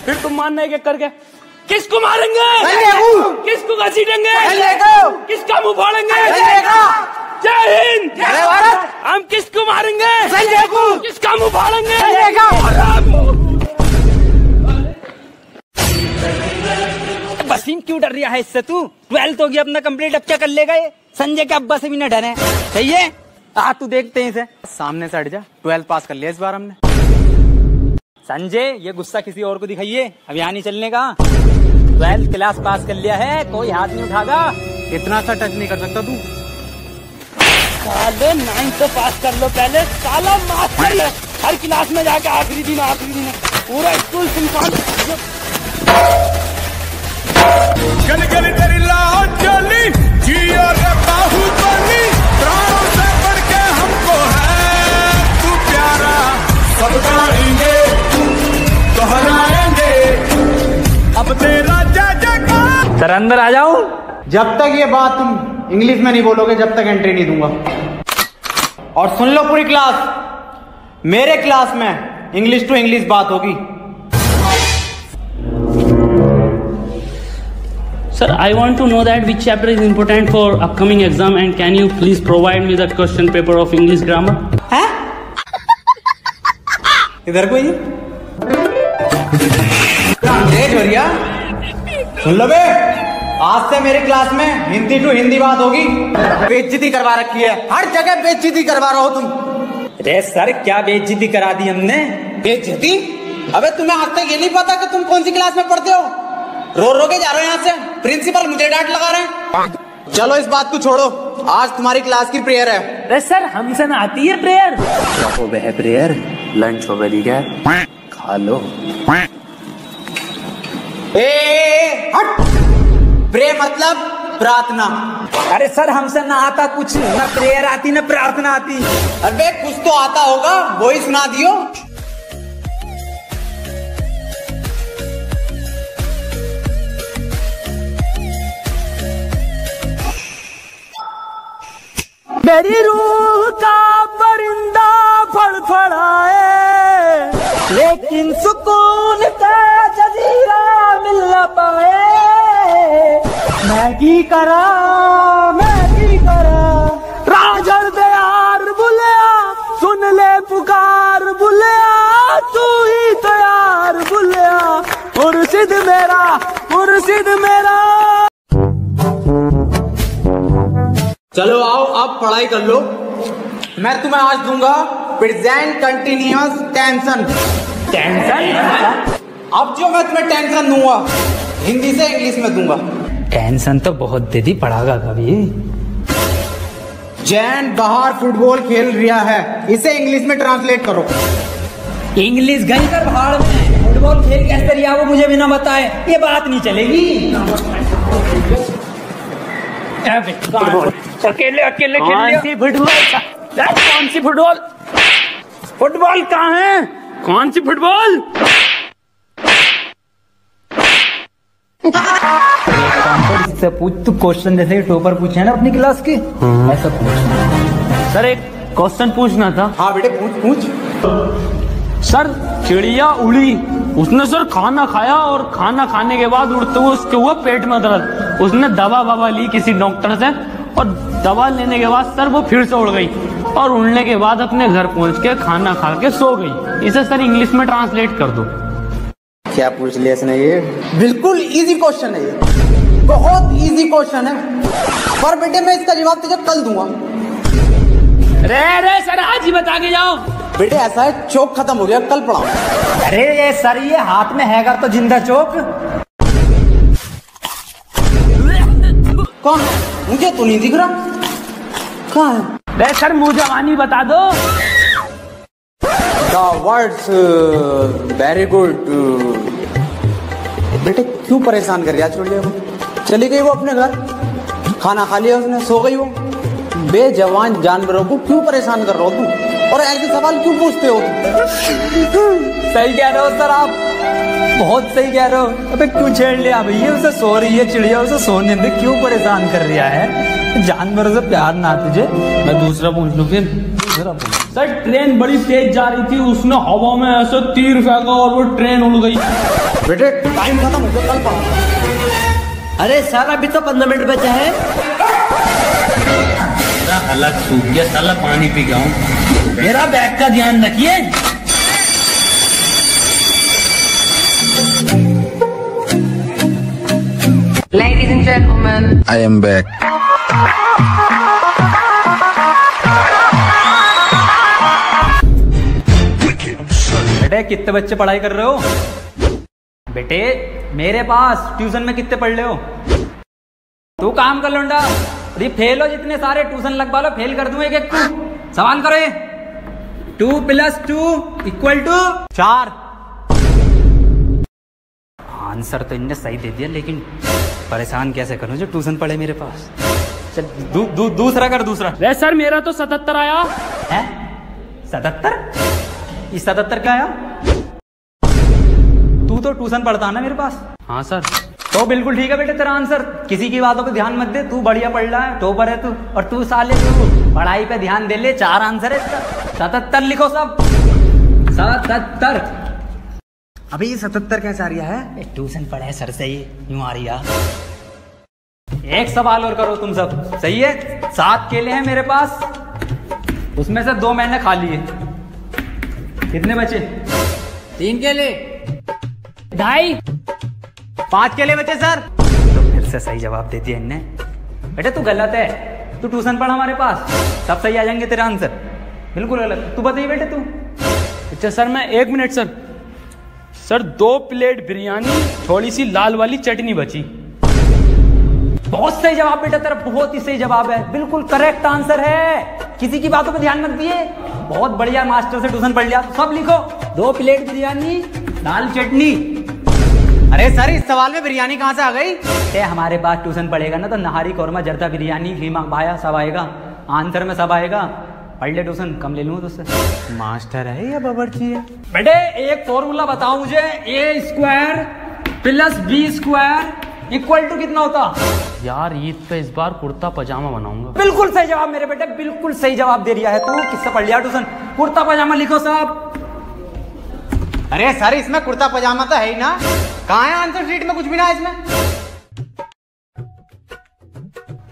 फिर तुम मानना एक एक करके। किसको मारेंगे? किसको घसीटेंगे? किसका मुंह फाड़ेंगे? जय हिंद, जय भारत। हम किसको मारेंगे? किसका मुंह फाड़ेंगे? वसीम क्यों डर रहा है इससे? तू 12th हो गया अपना कंप्लीट, अब क्या कर लेगा ये? संजय के अब्बा से भी न डरे, सही है? तू देखते हैं इसे, सामने से हट जा। 12th पास कर लिया इस बार हमने। संजय ये गुस्सा किसी और को दिखाइए, अब यहाँ नहीं चलने का। 12th क्लास पास कर लिया है, कोई हाथ नहीं उठागा। इतना सा टच नहीं कर सकता तू। साले 9th तो पास कर लो पहले, साला मास्टर हर क्लास में जाके आखिरी दिन पूरा स्कूल सुनसान। गली गली तेरी लाहौर चली, जियो रे बाहुबली, प्राणों से बढ़ के हमको है तू प्यारा। सब गाएंगे दोहराएंगे अब तेरा जय जयकार। सर अंदर आ जाऊं? जब तक ये बात तुम इंग्लिश में नहीं बोलोगे जब तक एंट्री नहीं दूंगा। और सुन लो पूरी क्लास, मेरे क्लास में इंग्लिश टू इंग्लिश बात होगी। Sir, I want to know that which chapter is important for upcoming exam and can you please provide me the question paper of English grammar? हैं? इधर कोई? अंग्रेज हो रिया? सुन लो बे, आज से मेरी क्लास में हिंदी टू हिंदी बात होगी। बेइज्जती करवा रखी है, हर जगह बेइज्जती करवा रहे हो तुम। अरे सर क्या बेइज्जती करा दी हमने? बेइज्जती? अबे तुम्हें आज तक ये नहीं पता कि तुम कौन सी क्लास में पढ़ते हो? रो के जा रहे हो यहाँ से, प्रिंसिपल मुझे डांट लगा रहे हैं। चलो इस बात को छोड़ो, आज तुम्हारी क्लास की प्रेयर है। अरे सर हमसे ना आती है प्रेयर। हो गया प्रेयर, लंच हो गई क्या? खा लो। हट, प्रेयर मतलब प्रार्थना। अरे सर हमसे ना आता कुछ, ना प्रेयर आती ना प्रार्थना आती। अरे कुछ तो आता होगा, वही सुना दियो। मेरी रूह का परिंदा फड़फड़ाए, लेकिन सुकून का जजीरा मिल न पाए। मैगी करा राजर दे यार बुलिया, सुन ले पुकार बुलिया, तू ही तो यार बुलिया, मुर्शिद मेरा। चलो आओ अब पढ़ाई कर लो। मैं तुम्हें आज दूंगा प्रेजेंट कंटिन्यूअस टेंशन। अब जो मैं तुम्हें टेंशन दूंगा हिंदी से इंग्लिश में दूंगा। टेंशन तो बहुत दे दी, पढ़ागा कभी? जैन बाहर फुटबॉल खेल रहा है, इसे इंग्लिश में ट्रांसलेट करो। इंग्लिश गई कर भाड़ में, फुटबॉल खेल कैसे रिया वो मुझे बिना बताए ये बात नहीं चलेगी। अकेले खेल कौन सी फुटबॉल कहाँ है? कौन सी फुटबॉल? से पूछ तू, क्वेश्चन जैसे टॉपर पूछे ना अपनी क्लास के, ऐसा पूछ। सर एक क्वेश्चन पूछना था। हाँ बेटे पूछ। सर चिड़िया उड़ी, उसने सर खाना खाया और खाना खाने के बाद उड़ते हुए उसके हुआ पेट में दर्द। उसने दवा ली किसी डॉक्टर से और दवा लेने के बाद सर वो फिर से उड़ गई और उड़ने के बाद अपने घर पहुंच के खाना खा के सो गई। इसे सर इंग्लिश में ट्रांसलेट कर दो। क्या पूछ लिया इसने? ये बिल्कुल इजी क्वेश्चन है, ये बहुत इजी क्वेश्चन है, पर बेटे मैं इसका जवाब तुझे कल दूंगा। रे सर आज ही बता के जाओ। बेटे ऐसा है, चौक खत्म हो गया, कल पढ़ाओ। अरे ये सर ये हाथ में हैगा तो जिंदा चौक। कौन? मुझे तो नहीं दिख रहा, कहाँ है? रे सर मुँह जवानी बता दो। The words very good। बेटे क्यों परेशान कर रही है चिड़िया को? चली गई वो अपने घर, खाना खा लिया उसने, सो गई वो। बेजवान जानवरों को क्यों परेशान कर रहे हो तुम, और ऐसे सवाल क्यों पूछते हो? सही कह रहे हो सर आप, बहुत सही कह रहे हो। अबे क्यों छेड़ लिया भैया? उसे सो रही है चिड़िया, उसे सोने दे, क्यों परेशान कर रहा है? जानवरों से प्यार ना तुझे? मैं दूसरा पूछ लूं फिर। सर ट्रेन बड़ी तेज जा रही थी, उसने हवा में ऐसे तीर फेंका और वो ट्रेन उड़ गई। बेटे टाइम खत्म हो गया, कल पढ़ा। अरे सर अभी तो 15 मिनट बचा है। अलग सूख गया साला, पानी पी गया हूँ। मेरा बैग का ध्यान रखिए। Ladies and gentlemen, I am back. बेटे कितने बच्चे पढ़ाई कर रहे हो? बेटे मेरे पास ट्यूशन में कितने पढ़ रहे हो? तू काम कर लौंडा, अरे फेल हो जितने सारे ट्यूशन लगवा लो, फेल कर दूं एक एक को। सवाल करो ये। 2 + 2 = 4। आंसर तो इनने सही दे दिया, लेकिन परेशान कैसे करूं जो ट्यूशन पढ़े मेरे पास। चल दूसरा कर, दूसरा। अरे सर मेरा तो 77 आया है। 77? ये 77 क्या आया? तू तो ट्यूशन पढ़ता है ना मेरे पास? हाँ सर। तो बिल्कुल ठीक है बेटे तेरा आंसर, किसी की बातों पे ध्यान मत दे, तू बढ़िया पढ़ रहा है, टॉपर है तू। और तू साले तू पढ़ाई पे ध्यान दे ले। 4 आंसर है इसका। 77 लिखो सब। 77। अबे ये 77 कैसे आ रहा है? ट्यूशन पढ़े सर से ही यूं आ रही है। एक सवाल और करो तुम सब, सही है? 7 केले हैं मेरे पास, उसमें से 2 मैंने खा लिए। कितने बचे? 3 केले। 2.5। 5 केले बचे सर। तो फिर से सही जवाब दे दिया इनने। बेटे तू गलत है, तू ट्यूशन पढ़ा हमारे पास, सब सही आ जाएंगे तेरा आंसर। बिल्कुल गलत। तू बताइए बेटे तू। अच्छा सर मैं 1 minute sir. Sir 2 plate biryani, थोड़ी सी लाल वाली चटनी बची। बहुत सही जवाब बेटा तेरा, बहुत ही सही जवाब है, बिल्कुल करेक्ट आंसर है। किसी की बातों पे ध्यान मत दिए, बहुत बढ़िया मास्टर से ट्यूशन पढ़ लिया। सब लिखो। 2 प्लेट बिरयानी, दाल चटनी। अरे सर इस सवाल में बिरयानी कहाँ से आ गई? हमारे पास ट्यूशन पढ़ेगा ना तो नहारी कौरमा, जर्दा बिरयानी, कीमा भाया सब आएगा, आंसर में सब आएगा। पढ़ ले ट्यूशन, कम ले लूंगा तुझसे। मास्टर है या बावर्ची है? बेटे एक फॉर्मूला बताओ मुझे, A² + B² = कितना होता? यार ईद पे इस बार कुर्ता पजामा बनाऊंगा। बिल्कुल सही जवाब मेरे बेटे, बिल्कुल सही जवाब दे दिया है तू। किससे पढ़ लिया ट्यूशन? कुर्ता पजामा लिखो सब। अरे सर इसमें कुर्ता पजामा तो है ही ना, कहाँ है आंसर शीट में? कुछ भी ना है इसमें।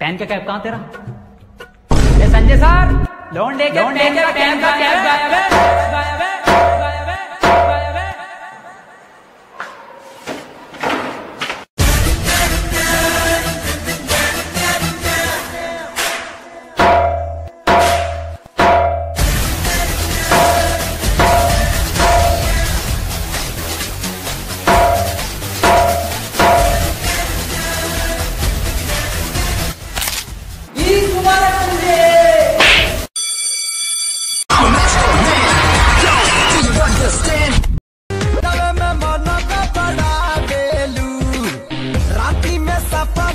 पेन का कैप कहाँ तेरा? अरे संजय सर, लौंडे के पेन का कैप गायब है, गायब है, गायब है, गायब है। राती में सपा